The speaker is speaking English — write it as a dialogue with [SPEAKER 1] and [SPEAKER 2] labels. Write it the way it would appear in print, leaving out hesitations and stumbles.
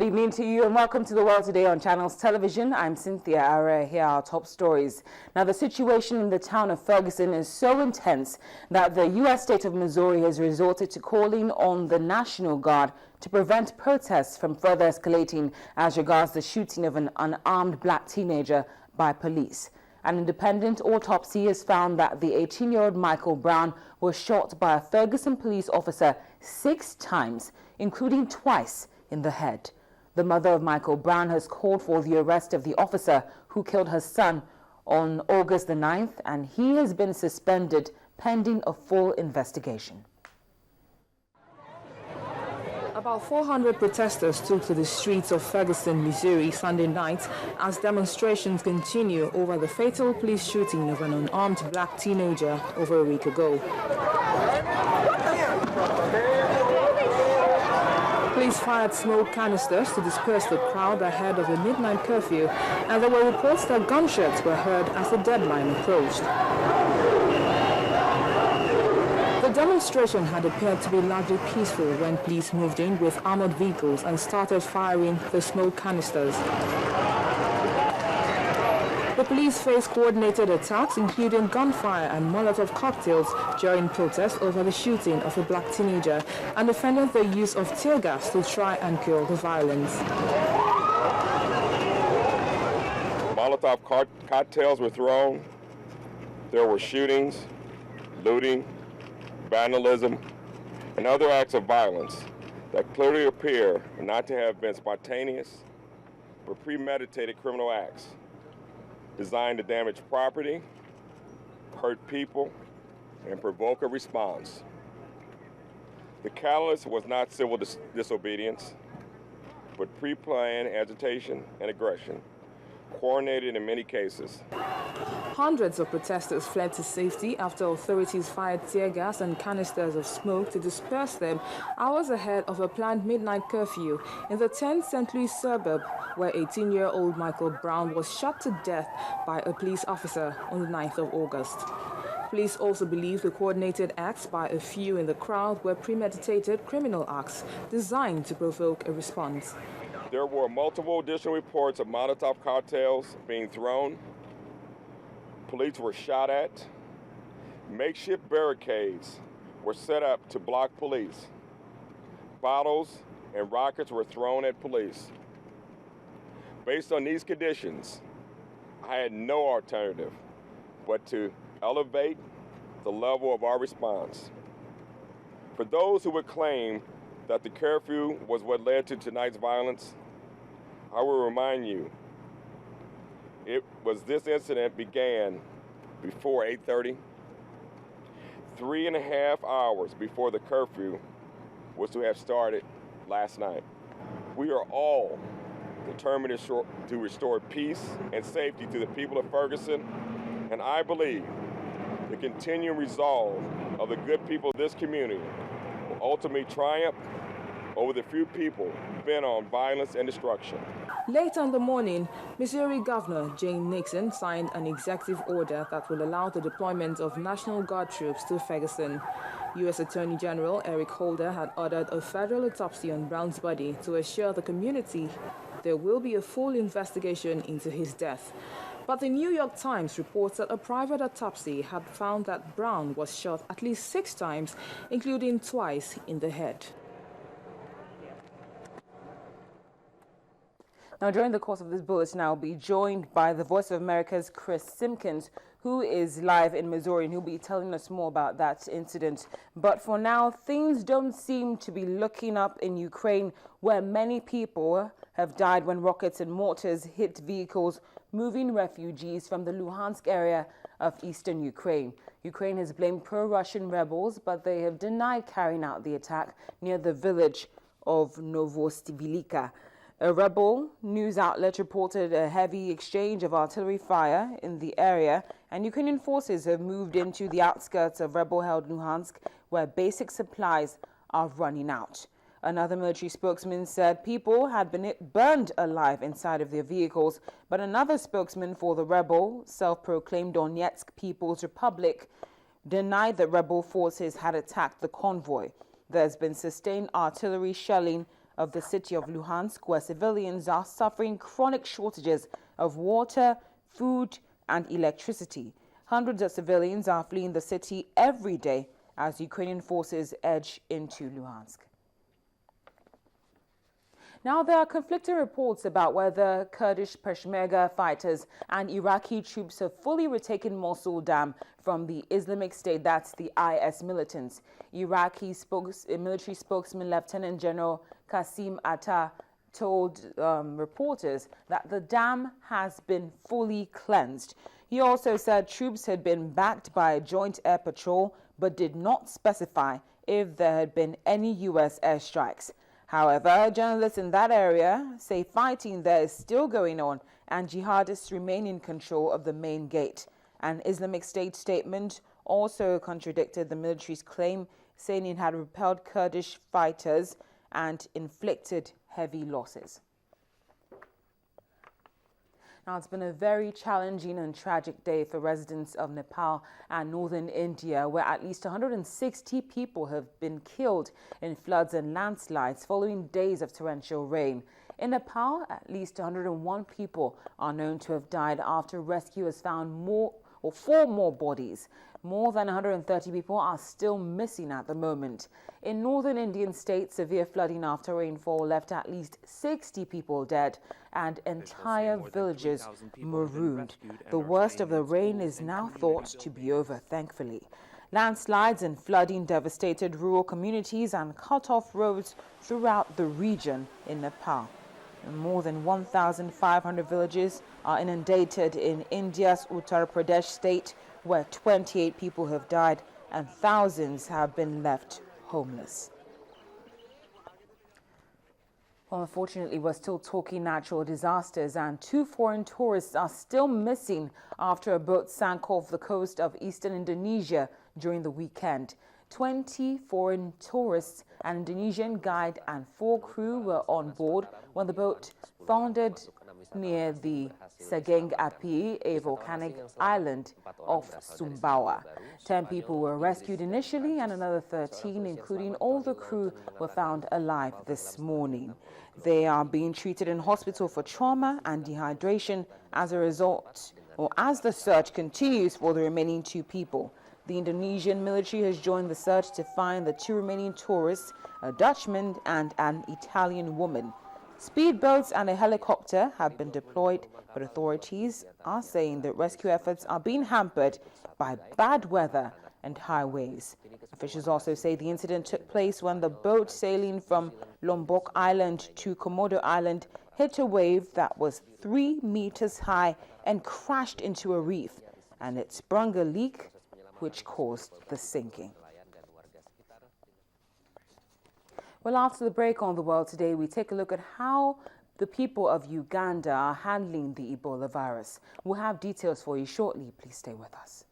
[SPEAKER 1] Good evening to you and welcome to The World Today on Channels Television. I'm Cynthia Ara. Here are our top stories. Now, the situation in the town of Ferguson is so intense that the U.S. state of Missouri has resorted to calling on the National Guard to prevent protests from further escalating as regards the shooting of an unarmed black teenager by police. An independent autopsy has found that the 18-year-old Michael Brown was shot by a Ferguson police officer 6 times, including twice in the head. The mother of Michael Brown has called for the arrest of the officer who killed her son on August the 9th, and he has been suspended pending a full investigation.
[SPEAKER 2] About 400 protesters took to the streets of Ferguson, Missouri Sunday night as demonstrations continue over the fatal police shooting of an unarmed black teenager over a week ago. Police fired smoke canisters to disperse the crowd ahead of a midnight curfew, and there were reports that gunshots were heard as the deadline approached. The demonstration had appeared to be largely peaceful when police moved in with armored vehicles and started firing the smoke canisters. The police faced coordinated attacks, including gunfire and Molotov cocktails during protests over the shooting of a black teenager, and defended the use of tear gas to try and quell the violence.
[SPEAKER 3] Molotov cocktails were thrown. There were shootings, looting, vandalism, and other acts of violence that clearly appear not to have been spontaneous, but premeditated criminal acts designed to damage property, hurt people, and provoke a response. The catalyst was not civil disobedience, but pre-planned agitation and aggression, coordinated in many cases.
[SPEAKER 2] Hundreds of protesters fled to safety after authorities fired tear gas and canisters of smoke to disperse them hours ahead of a planned midnight curfew in the 10th St. Louis suburb, where 18-year-old Michael Brown was shot to death by a police officer on the 9th of August. Police also believe the coordinated acts by a few in the crowd were premeditated criminal acts designed to provoke a response.
[SPEAKER 3] There were multiple additional reports of Molotov cocktails being thrown. Police were shot at. Makeshift barricades were set up to block police. Bottles and rockets were thrown at police. Based on these conditions, I had no alternative but to elevate the level of our response. For those who would claim that the curfew was what led to tonight's violence, I will remind you, this incident began before 8:30. 3.5 hours before the curfew was to have started last night. We are all determined to restore peace and safety to the people of Ferguson, and I believe the continuing resolve of the good people of this community will ultimately triumph over the few people bent on violence and destruction.
[SPEAKER 2] Later in the morning, Missouri Governor Jane Nixon signed an executive order that will allow the deployment of National Guard troops to Ferguson. U.S. Attorney General Eric Holder had ordered a federal autopsy on Brown's body to assure the community there will be a full investigation into his death. But the New York Times reports that a private autopsy had found that Brown was shot at least 6 times, including twice in the head.
[SPEAKER 1] Now, during the course of this bulletin, I'll be joined by the Voice of America's Chris Simpkins, who is live in Missouri, and he'll be telling us more about that incident. But for now, things don't seem to be looking up in Ukraine, where many people have died when rockets and mortars hit vehicles moving refugees from the Luhansk area of eastern Ukraine. Ukraine has blamed pro-Russian rebels, but they have denied carrying out the attack near the village of Novostivilivka. A rebel news outlet reported a heavy exchange of artillery fire in the area, and Ukrainian forces have moved into the outskirts of rebel-held Luhansk, where basic supplies are running out. Another military spokesman said people had been burned alive inside of their vehicles, but another spokesman for the rebel, self-proclaimed Donetsk People's Republic, denied that rebel forces had attacked the convoy. There's been sustained artillery shelling of the city of Luhansk, where civilians are suffering chronic shortages of water, food, and electricity. Hundreds of civilians are fleeing the city every day as Ukrainian forces edge into Luhansk. Now, there are conflicting reports about whether Kurdish Peshmerga fighters and Iraqi troops have fully retaken Mosul Dam from the Islamic State, that's the IS militants. Iraqi military spokesman Lieutenant General Qasim Atta told reporters that the dam has been fully cleansed. He also said troops had been backed by a joint air patrol, but did not specify if there had been any U.S. airstrikes. However, journalists in that area say fighting there is still going on and jihadists remain in control of the main gate. An Islamic State statement also contradicted the military's claim, saying it had repelled Kurdish fighters and inflicted heavy losses. Now, it's been a very challenging and tragic day for residents of Nepal and northern India, where at least 160 people have been killed in floods and landslides following days of torrential rain. In Nepal, at least 101 people are known to have died after rescuers found four more bodies. More than 130 people are still missing at the moment. In northern Indian states, severe flooding after rainfall left at least 60 people dead and entire villages marooned. The worst of the rain is now thought to be over, thankfully. Landslides and flooding devastated rural communities and cut off roads throughout the region in Nepal. And more than 1,500 villages are inundated in India's Uttar Pradesh state, where 28 people have died and thousands have been left homeless. Well, unfortunately, we're still talking natural disasters, and 2 foreign tourists are still missing after a boat sank off the coast of eastern Indonesia during the weekend. 20 foreign tourists, an Indonesian guide and 4 crew were on board when the boat foundered near the Sageng Api, a volcanic island off Sumbawa. 10 people were rescued initially and another 13, including all the crew, were found alive this morning. They are being treated in hospital for trauma and dehydration as a result, or as the search continues for the remaining 2 people. The Indonesian military has joined the search to find the 2 remaining tourists, a Dutchman and an Italian woman. Speedboats and a helicopter have been deployed, but authorities are saying that rescue efforts are being hampered by bad weather and high waves. Officials also say the incident took place when the boat sailing from Lombok Island to Komodo Island hit a wave that was 3 meters high and crashed into a reef, and it sprung a leak which caused the sinking. Well, after the break on The World Today, we take a look at how the people of Uganda are handling the Ebola virus. We'll have details for you shortly. Please stay with us.